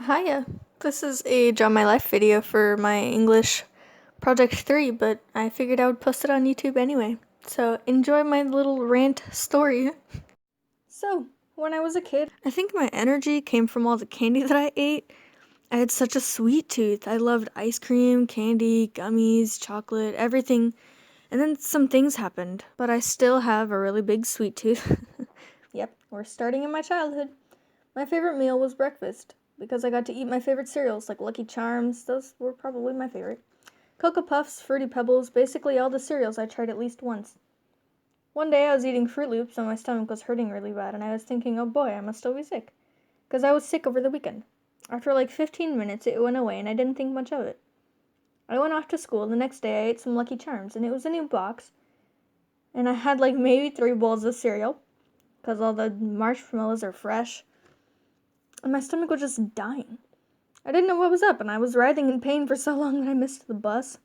Hiya. This is a Draw My Life video for my English Project 3, but I figured I would post it on YouTube anyway. So enjoy my little rant story. So, when I was a kid, I think my energy came from all the candy that I ate. I had such a sweet tooth. I loved ice cream, candy, gummies, chocolate, everything. And then some things happened, but I still have a really big sweet tooth. Yep, we're starting in my childhood. My favorite meal was breakfast, because I got to eat my favorite cereals like Lucky Charms. Those were probably my favorite. Cocoa Puffs, Fruity Pebbles, basically all the cereals I tried at least once. One day I was eating Fruit Loops and my stomach was hurting really bad, and I was thinking, oh boy, I must still be sick. Because I was sick over the weekend. After like 15 minutes, it went away and I didn't think much of it. I went off to school. The next day I ate some Lucky Charms, and it was a new box. And I had like maybe 3 bowls of cereal, because all the marshmallows are fresh. And my stomach was just dying. I didn't know what was up, and I was writhing in pain for so long that I missed the bus.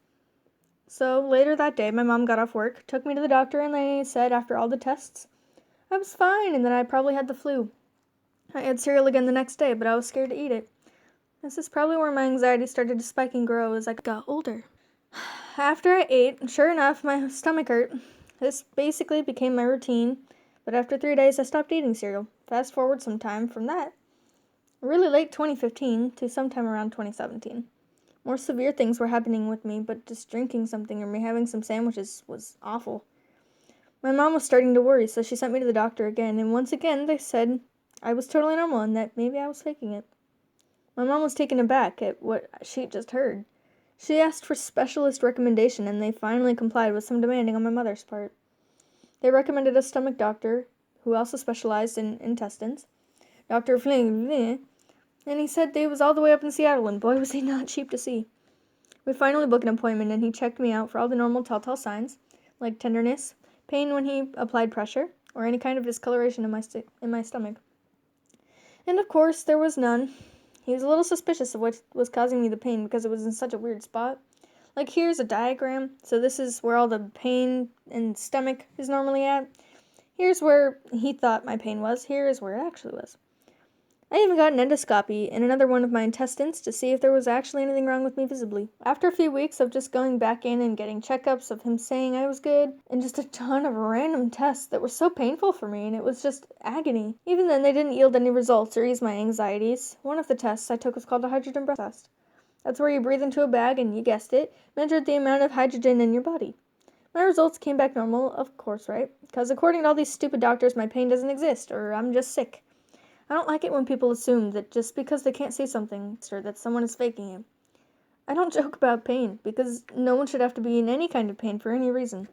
So later that day, my mom got off work, took me to the doctor, and they said after all the tests, I was fine and that I probably had the flu. I had cereal again the next day, but I was scared to eat it. This is probably where my anxiety started to spike and grow as I got older. After I ate, sure enough, my stomach hurt. This basically became my routine, but after 3 days, I stopped eating cereal. Fast forward some time from that, really late 2015 to sometime around 2017. More severe things were happening with me, but just drinking something or me having some sandwiches was awful. My mom was starting to worry, so she sent me to the doctor again, and once again they said I was totally normal and that maybe I was faking it. My mom was taken aback at what she just heard. She asked for specialist recommendation, and they finally complied with some demanding on my mother's part. They recommended a stomach doctor who also specialized in intestines, Dr. Flynn, and he said they was all the way up in Seattle, and boy was he not cheap to see. We finally booked an appointment, and he checked me out for all the normal telltale signs, like tenderness, pain when he applied pressure, or any kind of discoloration in my stomach. And of course, there was none. He was a little suspicious of what was causing me the pain because it was in such a weird spot. Like, here's a diagram, so this is where all the pain and stomach is normally at. Here's where he thought my pain was. Here is where it actually was. I even got an endoscopy in another one of my intestines to see if there was actually anything wrong with me visibly. After a few weeks of just going back in and getting checkups of him saying I was good, and just a ton of random tests that were so painful for me, and it was just agony. Even then, they didn't yield any results or ease my anxieties. One of the tests I took was called a hydrogen breath test. That's where you breathe into a bag and, you guessed it, measured the amount of hydrogen in your body. My results came back normal, of course, right? Because according to all these stupid doctors, my pain doesn't exist, or I'm just sick. I don't like it when people assume that just because they can't see something, or that someone is faking it. I don't joke about pain, because no one should have to be in any kind of pain for any reason.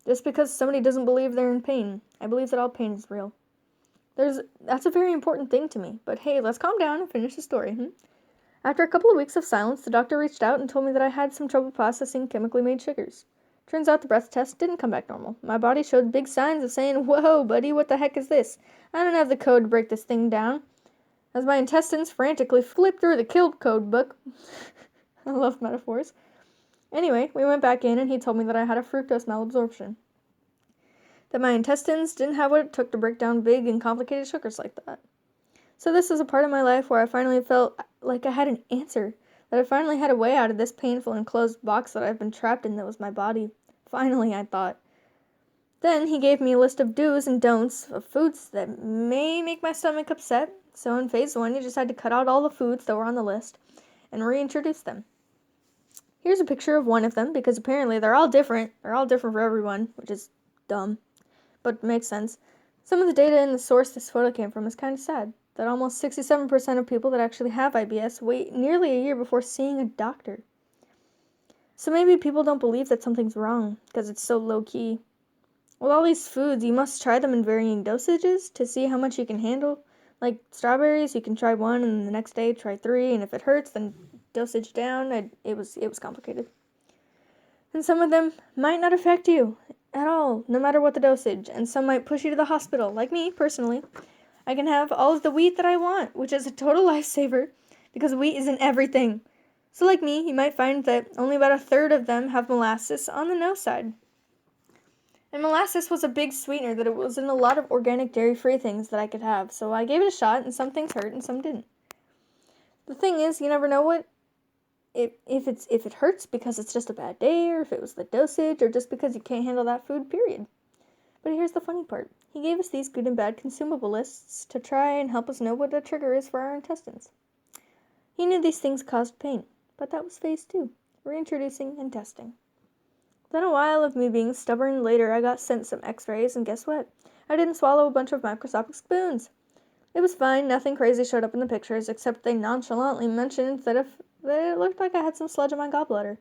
Just because somebody doesn't believe they're in pain, I believe that all pain is real. That's a very important thing to me, but hey, let's calm down and finish the story. After a couple of weeks of silence, the doctor reached out and told me that I had some trouble processing chemically made sugars. Turns out the breath test didn't come back normal. My body showed big signs of saying, whoa, buddy, what the heck is this? I don't have the code to break this thing down. As my intestines frantically flipped through the kill code book. I love metaphors. Anyway, we went back in and he told me that I had a fructose malabsorption. That my intestines didn't have what it took to break down big and complicated sugars like that. So this is a part of my life where I finally felt like I had an answer. That I finally had a way out of this painful enclosed box that I've been trapped in that was my body. Finally, I thought. Then he gave me a list of do's and don'ts of foods that may make my stomach upset. So in phase 1, you just had to cut out all the foods that were on the list and reintroduce them. Here's a picture of one of them, because apparently they're all different. They're all different for everyone, which is dumb, but makes sense. Some of the data in the source this photo came from is kind of sad. That almost 67% of people that actually have IBS wait nearly a year before seeing a doctor. So maybe people don't believe that something's wrong, because it's so low-key. With all these foods, you must try them in varying dosages to see how much you can handle. Like strawberries, you can try 1 and the next day try 3, and if it hurts, then dosage down. It was complicated. And some of them might not affect you at all, no matter what the dosage, and some might push you to the hospital, like me, personally. I can have all of the wheat that I want, which is a total lifesaver, because wheat is in everything. So like me, you might find that only about a third of them have molasses on the no side. And molasses was a big sweetener that it was in a lot of organic dairy-free things that I could have, so I gave it a shot, and some things hurt and some didn't. The thing is, you never know what if it hurts because it's just a bad day, or if it was the dosage, or just because you can't handle that food, period. But here's the funny part. He gave us these good and bad consumable lists to try and help us know what a trigger is for our intestines. He knew these things caused pain, but that was phase 2, reintroducing and testing. Then a while of me being stubborn, later I got sent some x-rays, and guess what? I didn't swallow a bunch of microscopic spoons. It was fine, nothing crazy showed up in the pictures, except they nonchalantly mentioned that it looked like I had some sludge in my gallbladder.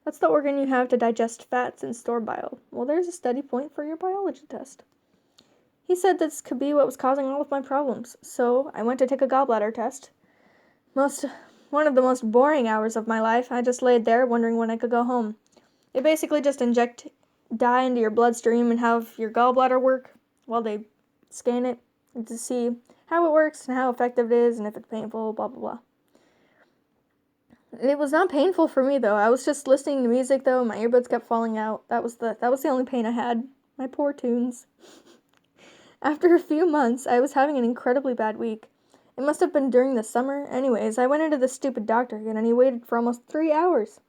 That's the organ you have to digest fats and store bile. Well, there's a study point for your biology test. He said this could be what was causing all of my problems, so I went to take a gallbladder test. One of the most boring hours of my life. I just laid there wondering when I could go home. They basically just inject dye into your bloodstream and have your gallbladder work while they scan it to see how it works and how effective it is and if it's painful, blah, blah, blah. It was not painful for me, though. I was just listening to music, though. My earbuds kept falling out. That was the only pain I had. My poor tunes. After a few months, I was having an incredibly bad week. It must have been during the summer. Anyways, I went into the stupid doctor again, and he waited for almost 3 hours.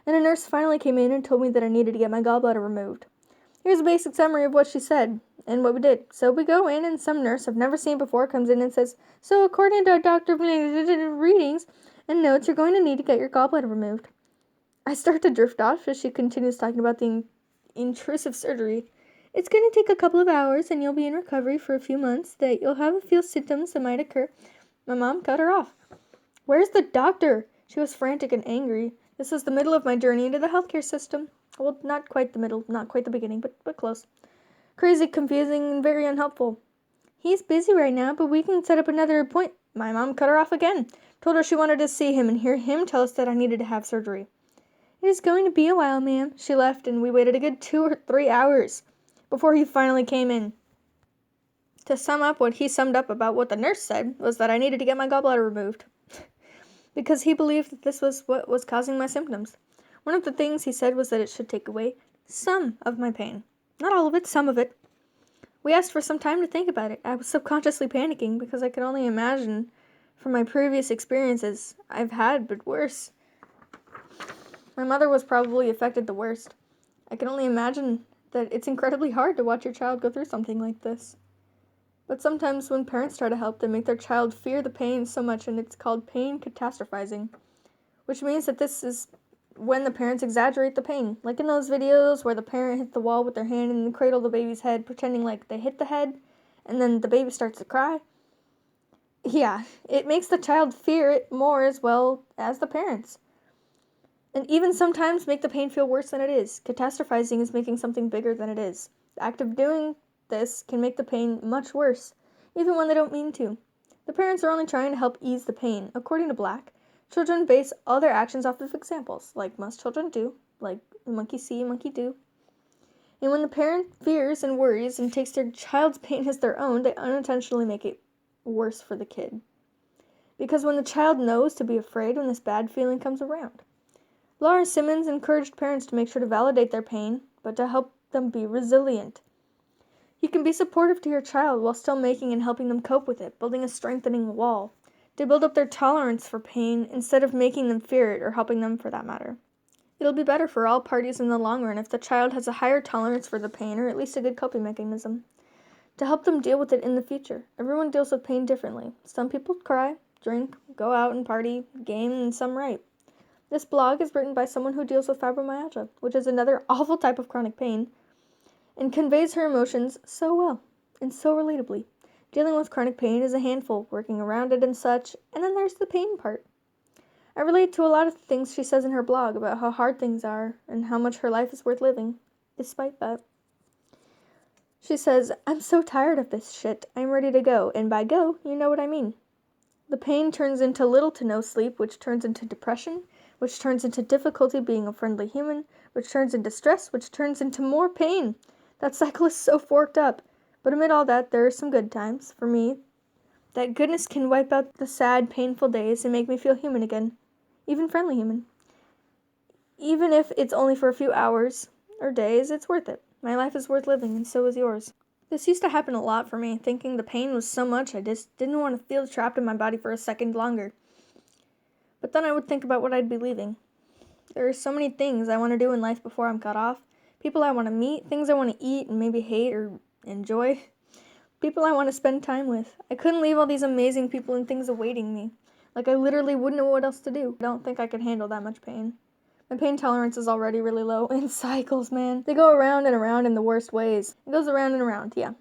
And a nurse finally came in and told me that I needed to get my gallbladder removed. Here's a basic summary of what she said and what we did. So we go in, and some nurse I've never seen before comes in and says, "So according to Dr. readings and notes, you're going to need to get your gallbladder removed." I start to drift off as she continues talking about the intrusive surgery. "It's going to take a couple of hours, and you'll be in recovery for a few months, that you'll have a few symptoms that might occur." My mom cut her off. "Where's the doctor?" She was frantic and angry. This was the middle of my journey into the healthcare system. Well, not quite the middle, not quite the beginning, but close. Crazy, confusing, and very unhelpful. "He's busy right now, but we can set up another appointment." My mom cut her off again. Told her she wanted to see him and hear him tell us that I needed to have surgery. "It is going to be a while, ma'am." She left, and we waited a good 2 or 3 hours before he finally came in. To sum up, what he summed up about what the nurse said was that I needed to get my gallbladder removed because he believed that this was what was causing my symptoms. One of the things he said was that it should take away some of my pain. Not all of it, some of it. We asked for some time to think about it. I was subconsciously panicking because I could only imagine from my previous experiences I've had, but worse. My mother was probably affected the worst. I can only imagine that it's incredibly hard to watch your child go through something like this. But sometimes when parents try to help, they make their child fear the pain so much, and it's called pain catastrophizing, which means that this is when the parents exaggerate the pain. Like in those videos where the parent hits the wall with their hand and cradle the baby's head, pretending like they hit the head, and then the baby starts to cry. Yeah, it makes the child fear it more as well as the parents. And even sometimes make the pain feel worse than it is. Catastrophizing is making something bigger than it is. The act of doing this can make the pain much worse, even when they don't mean to. The parents are only trying to help ease the pain. According to Black, children base all their actions off of examples, like most children do, like monkey see, monkey do. And when the parent fears and worries and takes their child's pain as their own, they unintentionally make it worse for the kid. Because when the child knows to be afraid when this bad feeling comes around. Laura Simmons encouraged parents to make sure to validate their pain, but to help them be resilient. You can be supportive to your child while still making and helping them cope with it, building a strengthening wall. To build up their tolerance for pain instead of making them fear it or helping them for that matter. It'll be better for all parties in the long run if the child has a higher tolerance for the pain or at least a good coping mechanism to help them deal with it in the future. Everyone deals with pain differently. Some people cry, drink, go out and party, game, and some write. This blog is written by someone who deals with fibromyalgia, which is another awful type of chronic pain, and conveys her emotions so well and so relatably. Dealing with chronic pain is a handful, working around it and such, and then there's the pain part. I relate to a lot of the things she says in her blog about how hard things are and how much her life is worth living, despite that. She says, "I'm so tired of this shit. I'm ready to go," and by go, you know what I mean. The pain turns into little to no sleep, which turns into depression, which turns into difficulty being a friendly human, which turns into stress, which turns into more pain. That cycle is so forked up. But amid all that, there are some good times. For me, that goodness can wipe out the sad, painful days and make me feel human again. Even friendly human. Even if it's only for a few hours or days, it's worth it. My life is worth living, and so is yours. This used to happen a lot for me, thinking the pain was so much I just didn't want to feel trapped in my body for a second longer. But then I would think about what I'd be leaving. There are so many things I want to do in life before I'm cut off. People I want to meet, things I want to eat and maybe hate or enjoy. People I want to spend time with. I couldn't leave all these amazing people and things awaiting me. Like I literally wouldn't know what else to do. I don't think I could handle that much pain. My pain tolerance is already really low. And cycles, man. They go around and around in the worst ways. It goes around and around, yeah.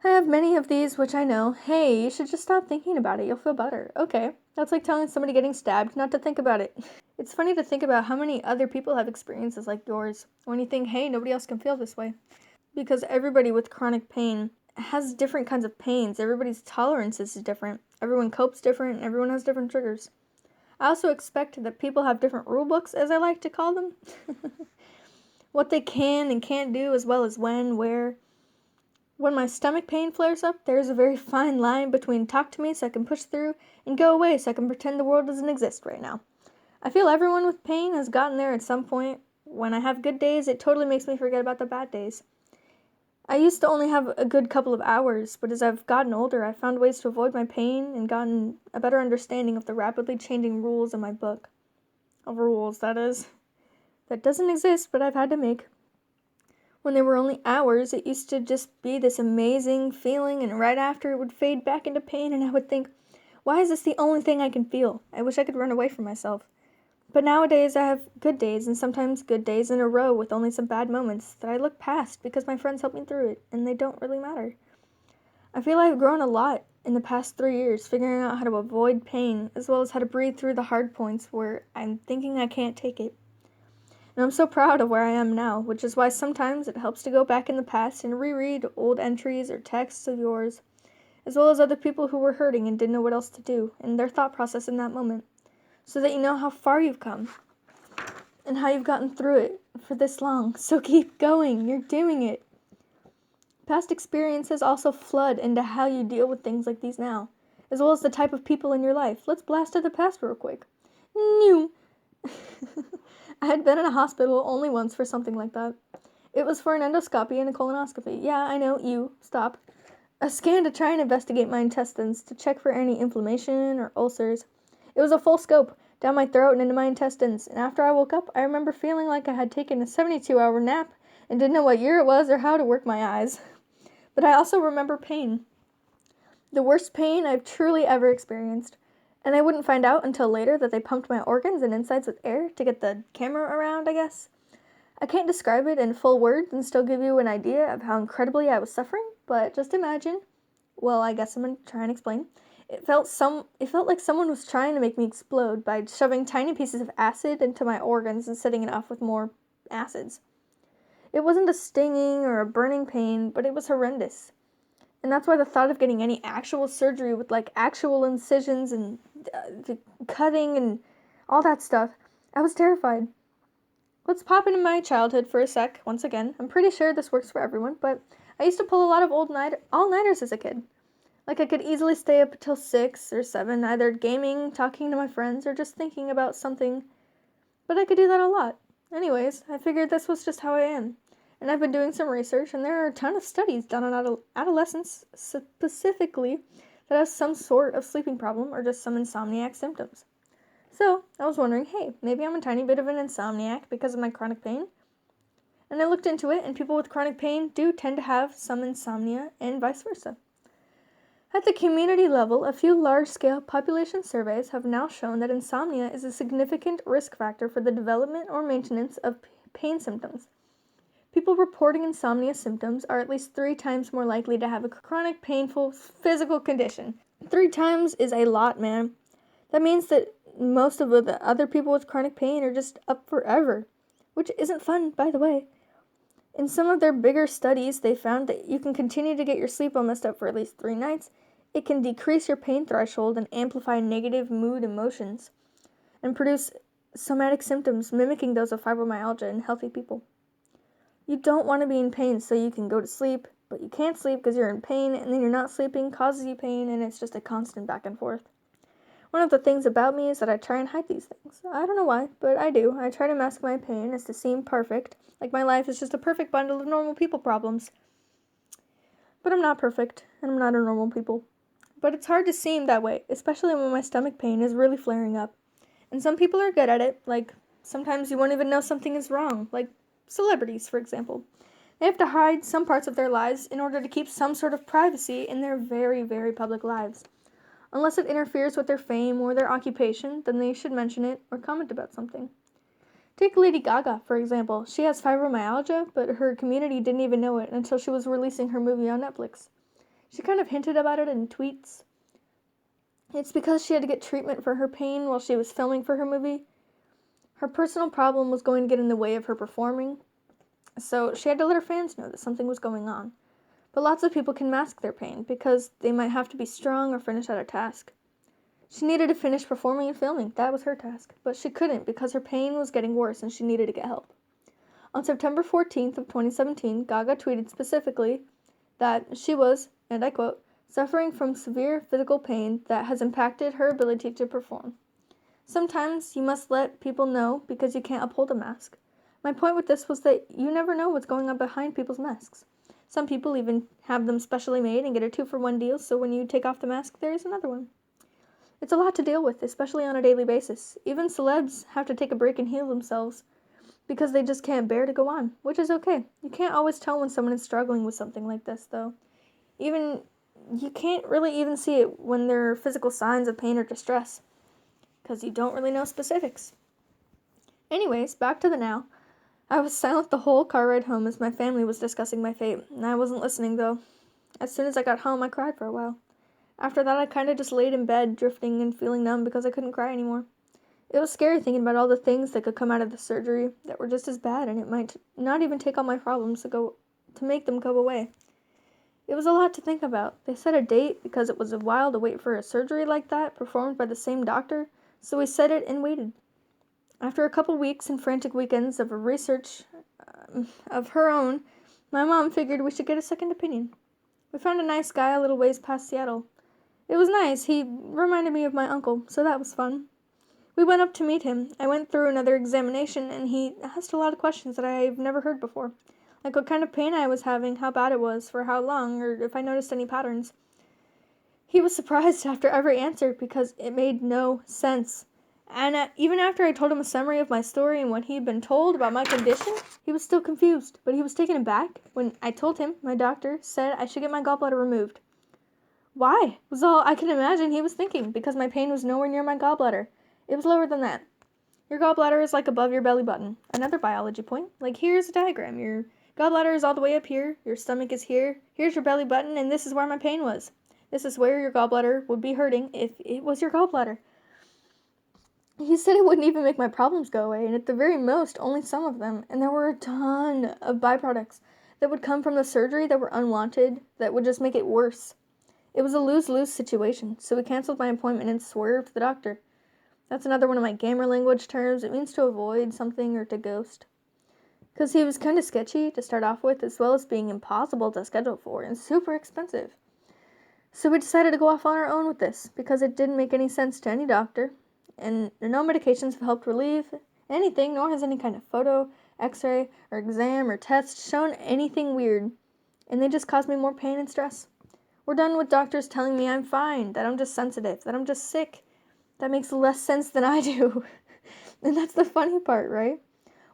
I have many of these, which I know. Hey, you should just stop thinking about it. You'll feel better. Okay. That's like telling somebody getting stabbed not to think about it. It's funny to think about how many other people have experiences like yours when you think, hey, nobody else can feel this way. Because everybody with chronic pain has different kinds of pains. Everybody's tolerance is different. Everyone copes different, and everyone has different triggers. I also expect that people have different rule books, as I like to call them. What they can and can't do, as well as when, where. When my stomach pain flares up, there is a very fine line between talk to me so I can push through and go away so I can pretend the world doesn't exist right now. I feel everyone with pain has gotten there at some point. When I have good days, it totally makes me forget about the bad days. I used to only have a good couple of hours, but as I've gotten older, I've found ways to avoid my pain and gotten a better understanding of the rapidly changing rules in my book. Of rules, that is. That doesn't exist, but I've had to make. When there were only hours, it used to just be this amazing feeling, and right after it would fade back into pain, and I would think, why is this the only thing I can feel? I wish I could run away from myself. But nowadays I have good days, and sometimes good days in a row with only some bad moments that I look past because my friends help me through it, and they don't really matter. I feel I've grown a lot in the past 3 years, figuring out how to avoid pain, as well as how to breathe through the hard points where I'm thinking I can't take it. And I'm so proud of where I am now, which is why sometimes it helps to go back in the past and reread old entries or texts of yours, as well as other people who were hurting and didn't know what else to do, and their thought process in that moment, so that you know how far you've come and how you've gotten through it for this long. So keep going. You're doing it. Past experiences also flood into how you deal with things like these now, as well as the type of people in your life. Let's blast to the past real quick. New. I had been in a hospital only once for something like that. It was for an endoscopy and a colonoscopy. Yeah, I know, stop. A scan to try and investigate my intestines to check for any inflammation or ulcers. It was a full scope, down my throat and into my intestines, and after I woke up, I remember feeling like I had taken a 72-hour nap and didn't know what year it was or how to work my eyes. But I also remember pain. The worst pain I've truly ever experienced. And I wouldn't find out until later that they pumped my organs and insides with air to get the camera around, I guess. I can't describe it in full words and still give you an idea of how incredibly I was suffering, but just imagine. Well, I guess I'm going to try and explain. It felt like someone was trying to make me explode by shoving tiny pieces of acid into my organs and setting it off with more acids. It wasn't a stinging or a burning pain, but it was horrendous. And that's why the thought of getting any actual surgery with like actual incisions and cutting and all that stuff, I was terrified. Let's pop into my childhood for a sec, once again. I'm pretty sure this works for everyone, but I used to pull a lot of all-nighters as a kid. Like I could easily stay up until 6 or 7, either gaming, talking to my friends, or just thinking about something. But I could do that a lot. Anyways, I figured this was just how I am. And I've been doing some research, and there are a ton of studies done on adolescents specifically that have some sort of sleeping problem or just some insomniac symptoms. So, I was wondering, hey, maybe I'm a tiny bit of an insomniac because of my chronic pain. And I looked into it, and people with chronic pain do tend to have some insomnia and vice versa. At the community level, a few large-scale population surveys have now shown that insomnia is a significant risk factor for the development or maintenance of pain symptoms. People reporting insomnia symptoms are at least 3 times more likely to have a chronic, painful, physical condition. 3 times is a lot, man. That means that most of the other people with chronic pain are just up forever, which isn't fun, by the way. In some of their bigger studies, they found that you can continue to get your sleep all messed up for at least 3 nights. It can decrease your pain threshold and amplify negative mood emotions, and produce somatic symptoms mimicking those of fibromyalgia in healthy people. You don't want to be in pain so you can go to sleep, but you can't sleep because you're in pain, and then you're not sleeping causes you pain, and it's just a constant back and forth. One of the things about me is that I try and hide these things. I don't know why, but I do. I try to mask my pain as to seem perfect, like my life is just a perfect bundle of normal people problems. But I'm not perfect, and I'm not a normal people. but it's hard to seem that way, especially when my stomach pain is really flaring up. And some people are good at it, like sometimes you won't even know something is wrong, like celebrities, for example. They have to hide some parts of their lives in order to keep some sort of privacy in their very, very public lives. Unless it interferes with their fame or their occupation, then they should mention it or comment about something. Take Lady Gaga, for example. She has fibromyalgia, but her community didn't even know it until she was releasing her movie on Netflix. She kind of hinted about it in tweets. It's because she had to get treatment for her pain while she was filming for her movie. Her personal problem was going to get in the way of her performing, so she had to let her fans know that something was going on. But lots of people can mask their pain because they might have to be strong or finish out a task. She needed to finish performing and filming. That was her task. But she couldn't because her pain was getting worse and she needed to get help. On September 14th of 2017, Gaga tweeted specifically that she was, and I quote, suffering from severe physical pain that has impacted her ability to perform. Sometimes you must let people know because you can't uphold a mask. My point with this was that you never know what's going on behind people's masks. Some people even have them specially made and get a 2-for-1 deal, so when you take off the mask, there is another one. It's a lot to deal with, especially on a daily basis. Even celebs have to take a break and heal themselves because they just can't bear to go on, which is okay. You can't always tell when someone is struggling with something like this, though. You can't really even see it when there are physical signs of pain or distress, because you don't really know specifics. Anyways, back to the now. I was silent the whole car ride home as my family was discussing my fate, and I wasn't listening, though. As soon as I got home, I cried for a while. After that, I kind of just laid in bed, drifting and feeling numb because I couldn't cry anymore. It was scary thinking about all the things that could come out of the surgery that were just as bad, and it might not even take all my problems to make them go away. It was a lot to think about. They set a date because it was a while to wait for a surgery like that, performed by the same doctor, so we set it and waited. After a couple weeks and frantic weekends of research of her own, my mom figured we should get a second opinion. We found a nice guy a little ways past Seattle. It was nice. He reminded me of my uncle, so that was fun. We went up to meet him. I went through another examination, and he asked a lot of questions that I've never heard before. Like what kind of pain I was having, how bad it was, for how long, or if I noticed any patterns. He was surprised after every answer because it made no sense. And even after I told him a summary of my story and what he had been told about my condition, he was still confused. But he was taken aback when I told him my doctor said I should get my gallbladder removed. Why? Was all I could imagine he was thinking, because my pain was nowhere near my gallbladder. It was lower than that. Your gallbladder is like above your belly button. Another biology point. Like here's a diagram. Your gallbladder is all the way up here. Your stomach is here. Here's your belly button, and this is where my pain was. This is where your gallbladder would be hurting if it was your gallbladder. He said it wouldn't even make my problems go away, and at the very most, only some of them. And there were a ton of byproducts that would come from the surgery that were unwanted, that would just make it worse. It was a lose-lose situation, so we canceled my appointment and swerved the doctor. That's another one of my gamer language terms. It means to avoid something or to ghost. Because he was kind of sketchy to start off with, as well as being impossible to schedule for and super expensive. So we decided to go off on our own with this, because it didn't make any sense to any doctor, and no medications have helped relieve anything, nor has any kind of photo, x-ray, or exam, or test shown anything weird, and they just caused me more pain and stress. We're done with doctors telling me I'm fine, that I'm just sensitive, that I'm just sick. That makes less sense than I do. And that's the funny part, right?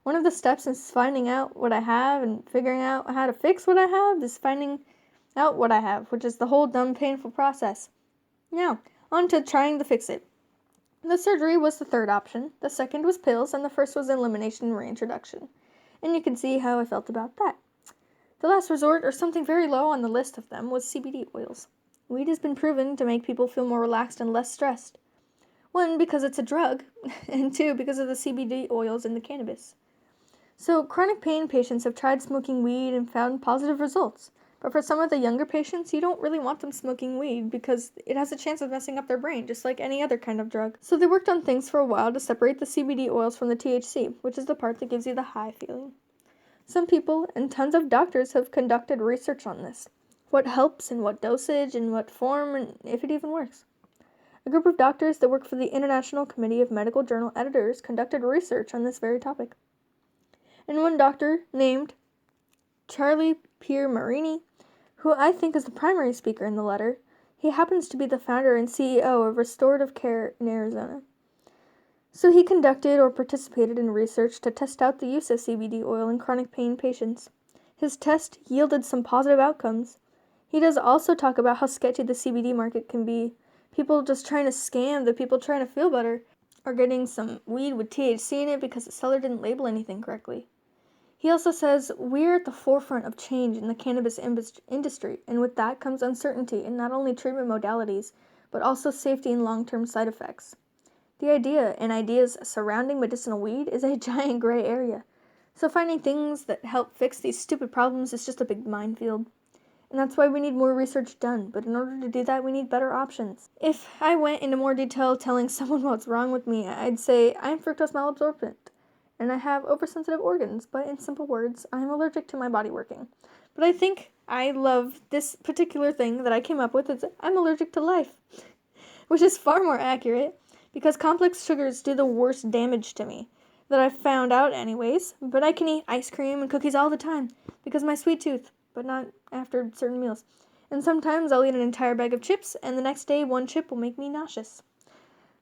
One of the steps in finding out what I have and figuring out how to fix what I have is finding out what I have, which is the whole dumb, painful process. Now, on to trying to fix it. The surgery was the third option, the second was pills, and the first was elimination and reintroduction. And you can see how I felt about that. The last resort, or something very low on the list of them, was CBD oils. Weed has been proven to make people feel more relaxed and less stressed. 1, because it's a drug, and 2, because of the CBD oils in the cannabis. So, chronic pain patients have tried smoking weed and found positive results. But for some of the younger patients, you don't really want them smoking weed because it has a chance of messing up their brain, just like any other kind of drug. So they worked on things for a while to separate the CBD oils from the THC, which is the part that gives you the high feeling. Some people and tons of doctors have conducted research on this. What helps and what dosage and what form and if it even works. A group of doctors that work for the International Committee of Medical Journal Editors conducted research on this very topic. And one doctor named Charlie Pierre Marini, who I think is the primary speaker in the letter, He happens to be the founder and CEO of Restorative Care in Arizona. So he conducted or participated in research to test out the use of CBD oil in chronic pain patients. His test yielded some positive outcomes. He does also talk about how sketchy the CBD market can be. People just trying to scam the people trying to feel better, or getting some weed with THC in it because the seller didn't label anything correctly. He also says, we're at the forefront of change in the cannabis industry, and with that comes uncertainty in not only treatment modalities, but also safety and long-term side effects. The idea and ideas surrounding medicinal weed is a giant gray area, so finding things that help fix these stupid problems is just a big minefield. And that's why we need more research done, but in order to do that, we need better options. If I went into more detail telling someone what's wrong with me, I'd say I'm fructose malabsorbent, and I have oversensitive organs, but in simple words, I'm allergic to my body working. But I think I love this particular thing that I came up with. It's I'm allergic to life, which is far more accurate, because complex sugars do the worst damage to me. That I've found out anyways, but I can eat ice cream and cookies all the time, because of my sweet tooth, but not after certain meals. And sometimes I'll eat an entire bag of chips, and the next day one chip will make me nauseous.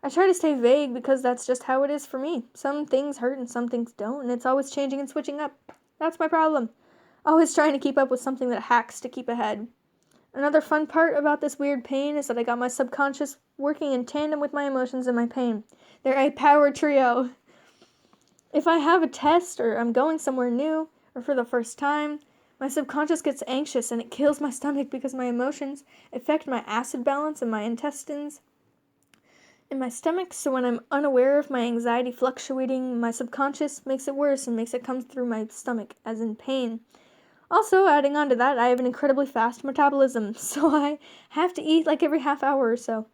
I try to stay vague because that's just how it is for me. Some things hurt and some things don't, and it's always changing and switching up. That's my problem. Always trying to keep up with something that hacks to keep ahead. Another fun part about this weird pain is that I got my subconscious working in tandem with my emotions and my pain. They're a power trio. If I have a test or I'm going somewhere new or for the first time, my subconscious gets anxious and it kills my stomach because my emotions affect my acid balance in my intestines in my stomach. So when I'm unaware of my anxiety fluctuating, my subconscious makes it worse and makes it come through my stomach as in pain. Also, adding on to that, I have an incredibly fast metabolism, so I have to eat like every half hour or so.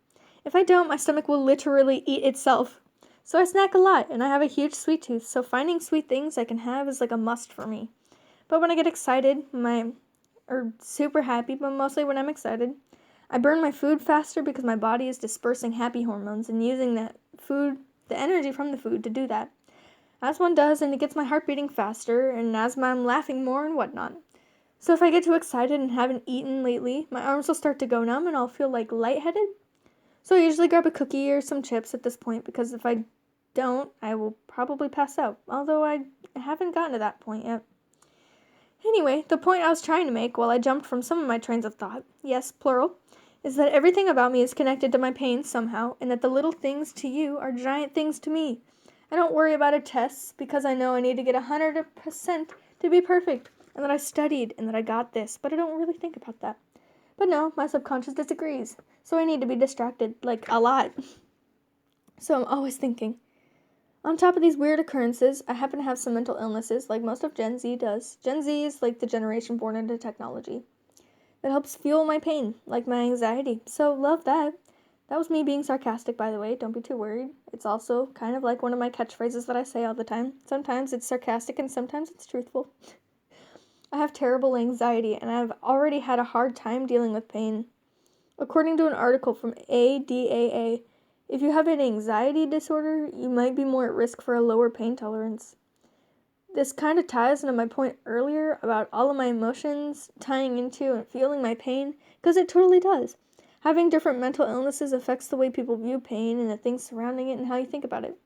If I don't, my stomach will literally eat itself. So I snack a lot, and I have a huge sweet tooth, so finding sweet things I can have is like a must for me. But when I get excited, or super happy, but mostly when I'm excited, I burn my food faster because my body is dispersing happy hormones and using the energy from the food to do that. As one does, and it gets my heart beating faster, and as I'm laughing more and whatnot. So if I get too excited and haven't eaten lately, my arms will start to go numb and I'll feel like lightheaded. So I usually grab a cookie or some chips at this point, because if I don't, I will probably pass out, although I haven't gotten to that point yet. Anyway, the point I was trying to make while I jumped from some of my trains of thought, yes, plural, is that everything about me is connected to my pain somehow, and that the little things to you are giant things to me. I don't worry about a test because I know I need to get 100% to be perfect, and that I studied and that I got this, but I don't really think about that. But no, my subconscious disagrees, so I need to be distracted, like a lot. So I'm always thinking. On top of these weird occurrences, I happen to have some mental illnesses, like most of Gen Z does. Gen Z is like the generation born into technology. That helps fuel my pain, like my anxiety, so love that. That was me being sarcastic, by the way, don't be too worried. It's also kind of like one of my catchphrases that I say all the time. Sometimes it's sarcastic and sometimes it's truthful. I have terrible anxiety, and I've already had a hard time dealing with pain. According to an article from ADAA, if you have an anxiety disorder, you might be more at risk for a lower pain tolerance. This kind of ties into my point earlier about all of my emotions tying into and feeling my pain, because it totally does. Having different mental illnesses affects the way people view pain and the things surrounding it and how you think about it.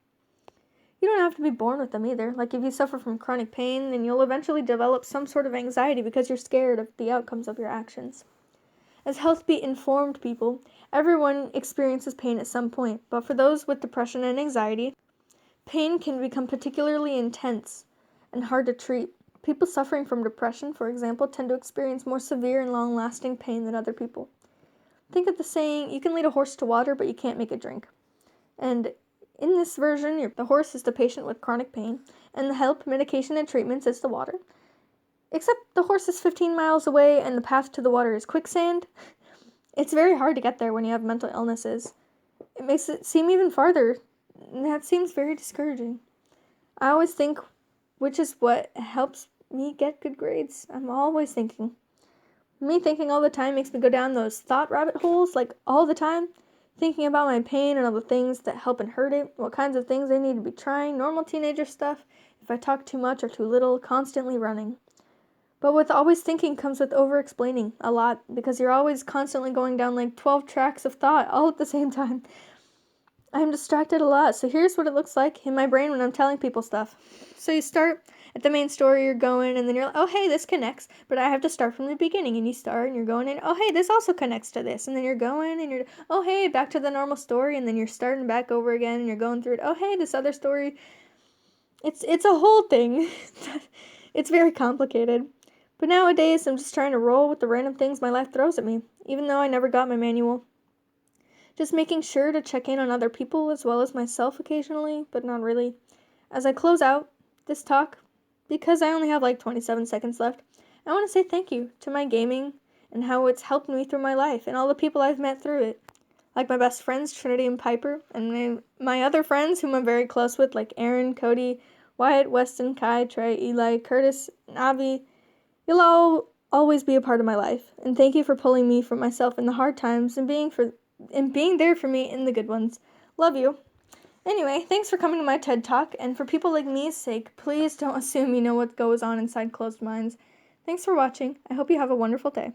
You don't have to be born with them either. Like if you suffer from chronic pain, then you'll eventually develop some sort of anxiety because you're scared of the outcomes of your actions. As health-informed people, everyone experiences pain at some point, but for those with depression and anxiety, pain can become particularly intense and hard to treat. People suffering from depression, for example, tend to experience more severe and long-lasting pain than other people. Think of the saying, you can lead a horse to water, but you can't make it drink. And in this version, the horse is the patient with chronic pain, and the help, medication, and treatments is the water. Except the horse is 15 miles away, and the path to the water is quicksand. It's very hard to get there when you have mental illnesses. It makes it seem even farther, and that seems very discouraging. I always think, which is what helps me get good grades. I'm always thinking. Me thinking all the time makes me go down those thought rabbit holes, like all the time. Thinking about my pain and all the things that help and hurt it, what kinds of things I need to be trying, normal teenager stuff, if I talk too much or too little, constantly running. But with always thinking comes with over-explaining a lot, because you're always constantly going down like 12 tracks of thought all at the same time. I'm distracted a lot, so here's what it looks like in my brain when I'm telling people stuff. So you start at the main story you're going, and then you're like, oh, hey, this connects, but I have to start from the beginning, and you start, and you're going, and oh, hey, this also connects to this, and then you're going, and you're, oh, hey, back to the normal story, and then you're starting back over again, and you're going through it, oh, hey, this other story. It's a whole thing. It's very complicated. But nowadays, I'm just trying to roll with the random things my life throws at me, even though I never got my manual. Just making sure to check in on other people as well as myself occasionally, but not really. As I close out this talk, because I only have like 27 seconds left, I want to say thank you to my gaming and how it's helped me through my life and all the people I've met through it. Like my best friends, Trinity and Piper, and my other friends whom I'm very close with, like Aaron, Cody, Wyatt, Weston, Kai, Trey, Eli, Curtis, and Avi. You'll all always be a part of my life, and thank you for pulling me from myself in the hard times and being there for me in the good ones. Love you. Anyway, thanks for coming to my TED Talk, and for people like me's sake, please don't assume you know what goes on inside closed minds. Thanks for watching. I hope you have a wonderful day.